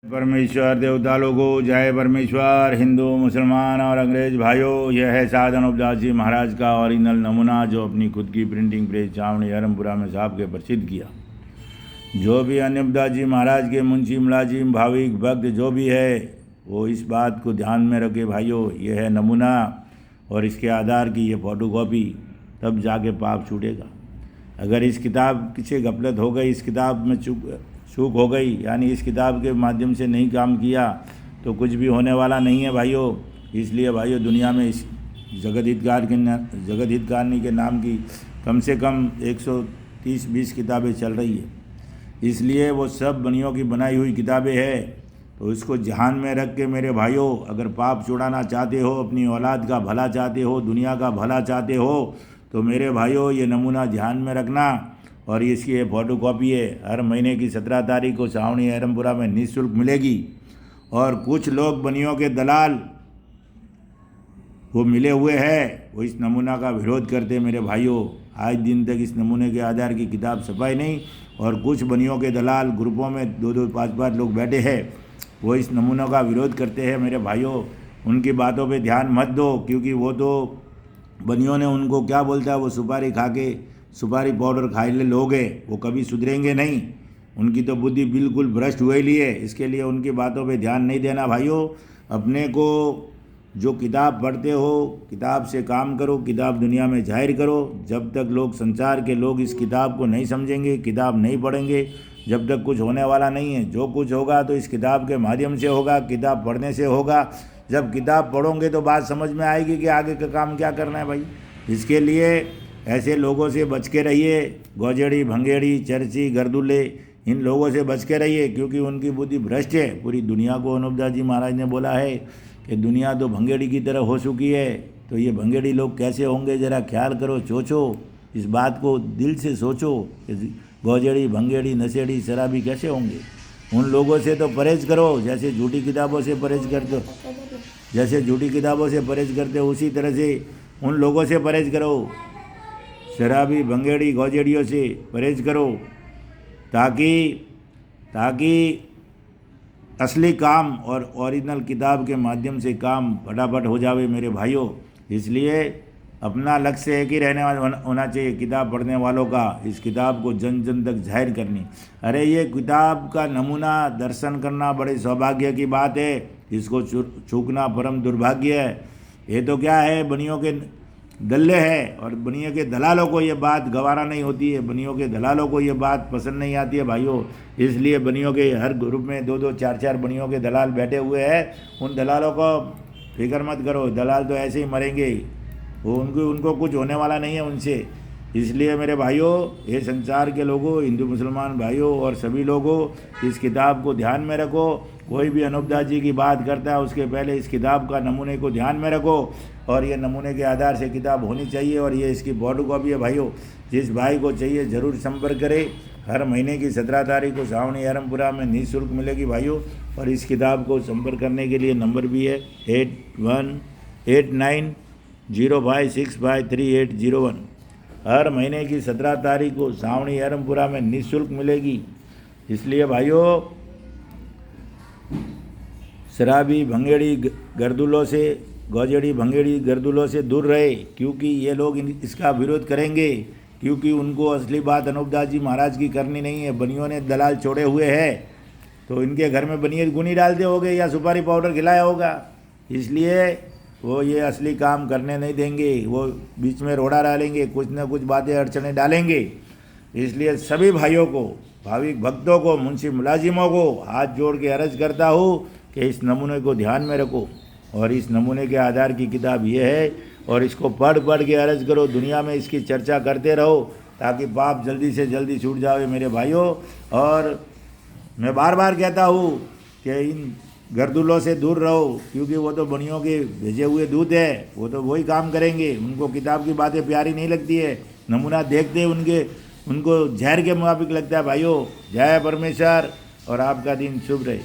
परमेश्वर देवता लोगों, जय परमेश्वर। हिंदू, मुसलमान और अंग्रेज भाइयों, यह है साध अनुपदास जी महाराज का ओरिजिनल नमूना जो अपनी खुद की प्रिंटिंग प्रेस छावनी अहरमपुरा में साहब के प्रसिद्ध किया। जो भी अनुपदास जी महाराज के मुंशी मुलाजिम भाविक भक्त जो भी है वो इस बात को ध्यान में रखे भाइयों, यह है नमूना और इसके आधार की ये फ़ोटोकॉपी, तब जाके पाप छूटेगा। अगर इस किताब से गफलत हो गई, इस किताब में चूक हो गई, यानी इस किताब के माध्यम से नहीं काम किया तो कुछ भी होने वाला नहीं है भाइयों। इसलिए भाइयों, दुनिया में इस जगत हितकारनी के नाम की कम से कम 130-120 किताबें चल रही है। इसलिए वो सब बनियों की बनाई हुई किताबें हैं। तो इसको ध्यान में रख के मेरे भाइयों, अगर पाप छुड़ाना चाहते हो, अपनी औलाद का भला चाहते हो, दुनिया का भला चाहते हो, तो मेरे भाइयों ये नमूना ध्यान में रखना। और इसकी ये फ़ोटोकॉपी है, हर महीने की 17 तारीख को छावनी अहरमपुरा में निःशुल्क मिलेगी। और कुछ लोग बनियों के दलाल वो मिले हुए हैं, वो इस नमूना का विरोध करते मेरे भाइयों। आज दिन तक इस नमूने के आधार की किताब छपाई नहीं, और कुछ बनियों के दलाल ग्रुपों में 2-2, 5-5 लोग बैठे हैं, वो इस नमूनों का विरोध करते हैं मेरे भाइयों। उनकी बातों पे ध्यान मत दो, क्योंकि वो तो बनियों ने उनको क्या बोलता है, वो सुपारी खा के सुपारी पाउडर खाए ले लोग हैं, वो कभी सुधरेंगे नहीं। उनकी तो बुद्धि बिल्कुल भ्रष्ट हुई ली है। इसके लिए उनकी बातों पे ध्यान नहीं देना भाइयों। अपने को जो किताब पढ़ते हो, किताब से काम करो, किताब दुनिया में जाहिर करो। जब तक लोग, संसार के लोग इस किताब को नहीं समझेंगे, किताब नहीं पढ़ेंगे, जब तक कुछ होने वाला नहीं है। जो कुछ होगा तो इस किताब के माध्यम से होगा, किताब पढ़ने से होगा। जब किताब पढ़ोगे तो बात समझ में आएगी कि आगे का काम क्या करना है भाई। इसके लिए ऐसे लोगों से बच के रहिए, गौजेड़ी, भंगेड़ी, चर्ची, गर्दुल्ले, इन लोगों से बच के रहिए, क्योंकि उनकी बुद्धि भ्रष्ट है। पूरी दुनिया को अनुपदास जी महाराज ने बोला है कि दुनिया तो भंगेड़ी की तरह हो चुकी है, तो ये भंगेड़ी लोग कैसे होंगे, ज़रा ख्याल करो, सोचो, इस बात को दिल से सोचो कि गौजेड़ी, भंगेड़ी, नशेड़ी, शराबी कैसे होंगे। उन लोगों से तो परहेज करो, जैसे झूठी किताबों से परहेज करते हो, उसी तरह से उन लोगों से परहेज करो। शराबी, भंगेड़ी, गौजेड़ियों से परहेज करो, ताकि असली काम और ओरिजिनल किताब के माध्यम से काम फटाफट हो जावे मेरे भाइयों। इसलिए अपना लक्ष्य एक ही रहने वाला होना चाहिए, किताब पढ़ने वालों का, इस किताब को जन जन तक जाहिर करनी। अरे ये किताब का नमूना दर्शन करना बड़े सौभाग्य की बात है, इसको चूकना परम दुर्भाग्य है। ये तो क्या है, बनियों के दल्ले है, और बनियों के दलालों को ये बात गवारा नहीं होती है, बनियों के दलालों को ये बात पसंद नहीं आती है भाइयों। इसलिए बनियों के हर ग्रुप में 2-2, 4-4 बनियों के दलाल बैठे हुए हैं। उन दलालों को फिक्र मत करो, दलाल तो ऐसे ही मरेंगे, वो उनको कुछ होने वाला नहीं है उनसे। इसलिए मेरे भाइयों, ये संसार के लोगों, हिंदू मुसलमान भाइयों और सभी लोगों, इस किताब को ध्यान में रखो। कोई भी अनुपदास जी की बात करता है उसके पहले इस किताब का नमूने को ध्यान में रखो, और ये नमूने के आधार से किताब होनी चाहिए। और ये इसकी फ़ोटोकॉपी है भाइयों। जिस भाई को चाहिए ज़रूर संपर्क करें। हर महीने की 17 तारीख को छावनी अहरमपुरा में निःशुल्क मिलेगी भाइयों। और इस किताब को संपर्क करने के लिए नंबर भी है 818905653801। हर महीने की 17 तारीख को छावनी अहरमपुरा में निःशुल्क मिलेगी। इसलिए भाइयों, शराबी, भंगेड़ी, गर्दुलों से, गौजेड़ी, भंगेड़ी, गर्दुलों से दूर रहे, क्योंकि ये लोग इसका विरोध करेंगे, क्योंकि उनको असली बात अनुपदास जी महाराज की करनी नहीं है। बनियों ने दलाल छोड़े हुए हैं, तो इनके घर में बनिए गुनी डालते होंगे या सुपारी पाउडर खिलाया होगा, इसलिए वो ये असली काम करने नहीं देंगे। वो बीच में रोड़ा डालेंगे, कुछ न कुछ बातें अड़चने डालेंगे। इसलिए सभी भाइयों को, भाविक भक्तों को, मुंशी मुलाजिमों को हाथ जोड़ के अर्ज करता हूँ कि इस नमूने को ध्यान में रखो। और इस नमूने के आधार की किताब ये है, और इसको पढ़ के अर्ज करो, दुनिया में इसकी चर्चा करते रहो, ताकि पाप जल्दी से जल्दी छूट जावे मेरे भाइयों। और मैं बार बार कहता हूँ कि इन गर्दुलों से दूर रहो, क्योंकि वो तो बनियों के भेजे हुए दूत है, वो तो वही काम करेंगे। उनको किताब की बातें प्यारी नहीं लगती है, नमूना देखते उनको जहर के मुताबिक लगता है भाइयों। जय परमेश्वर, और आपका दिन शुभ रहे।